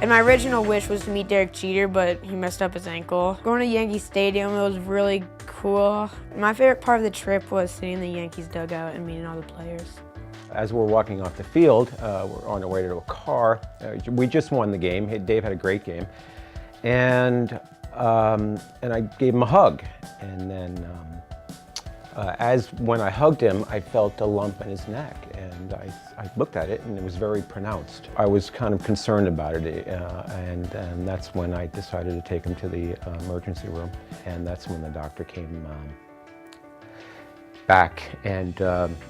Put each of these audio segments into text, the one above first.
And my original wish was to meet Derek Jeter, but he messed up his ankle. Going to Yankee Stadium, it was really cool. My favorite part of the trip was sitting in the Yankees dugout and meeting all the players. As we're walking off the field, we're on our way to a car. We just won the game. Dave had a great game. And I gave him a hug. And then when I hugged him, I felt a lump in his neck. And I looked at it and it was very pronounced. I was kind of concerned about it. And that's when I decided to take him to the emergency room. And that's when the doctor came back and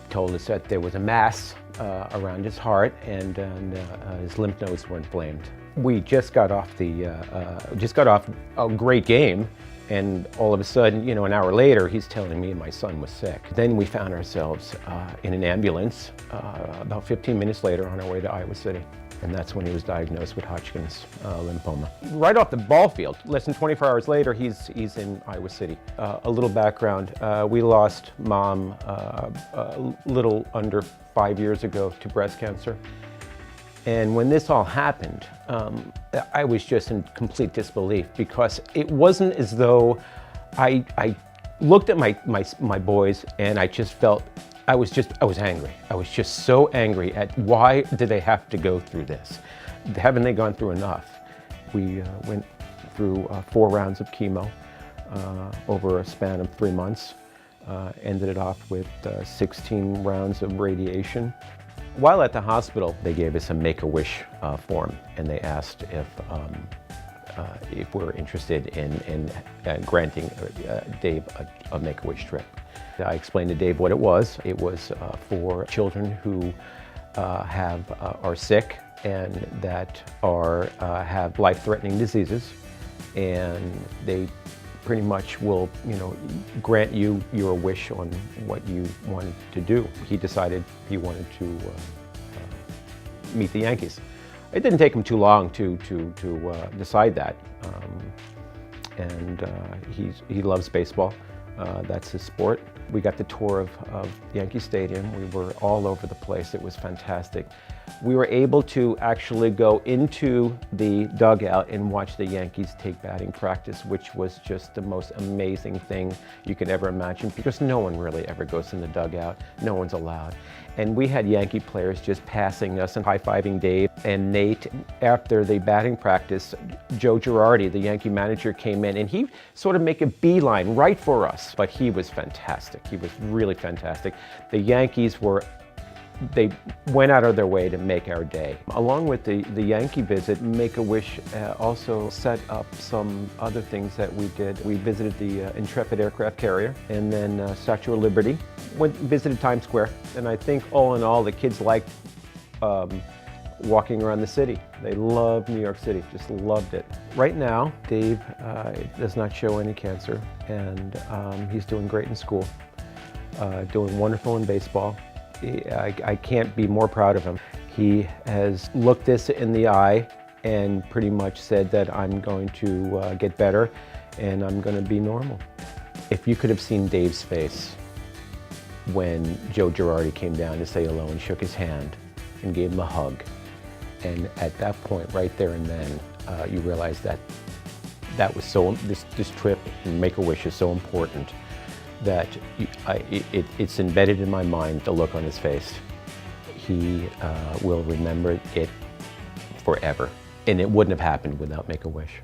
told us that there was a mass around his heart and his lymph nodes were inflamed. We just got off a great game, and all of a sudden, an hour later, he's telling me my son was sick. Then we found ourselves in an ambulance about 15 minutes later on our way to Iowa City. And that's when he was diagnosed with Hodgkin's lymphoma. Right off the ball field, less than 24 hours later, he's in Iowa City. A little background, we lost Mom a little under 5 years ago to breast cancer. And when this all happened, I was just in complete disbelief because it wasn't as though I looked at my boys and I just felt I was angry. I was just so angry at why did they have to go through this? Haven't they gone through enough? We went through 4 rounds of chemo over a span of 3 months. Ended it off with 16 rounds of radiation. While at the hospital, they gave us a Make-A-Wish form, and they asked if we're interested in granting Dave a Make-A-Wish trip. I explained to Dave what it was. It was for children who are sick and that have life-threatening diseases, and they pretty much will, grant you your wish on what you wanted to do. He decided he wanted to meet the Yankees. It didn't take him too long to decide that, and he loves baseball. That's his sport. We got the tour of Yankee Stadium. We were all over the place. It was fantastic. We were able to actually go into the dugout and watch the Yankees take batting practice, which was just the most amazing thing you could ever imagine, because no one really ever goes in the dugout. No one's allowed. And we had Yankee players just passing us and high-fiving Dave and Nate. After the batting practice, Joe Girardi, the Yankee manager, came in and he sort of made a beeline right for us. But he was fantastic. He was really fantastic. The Yankees they went out of their way to make our day. Along with the Yankee visit, Make-A-Wish also set up some other things that we did. We visited the Intrepid aircraft carrier and then Statue of Liberty. Visited Times Square, and I think all in all, the kids liked walking around the city. They loved New York City, just loved it. Right now, Dave does not show any cancer, and he's doing great in school, doing wonderful in baseball. I can't be more proud of him. He has looked this in the eye and pretty much said that I'm going to get better and I'm going to be normal. If you could have seen Dave's face when Joe Girardi came down to say hello and shook his hand and gave him a hug, and at that point, right there and then, you realize that was this trip and Make-A-Wish is so important that it's embedded in my mind, the look on his face. He will remember it forever. And it wouldn't have happened without Make-A-Wish.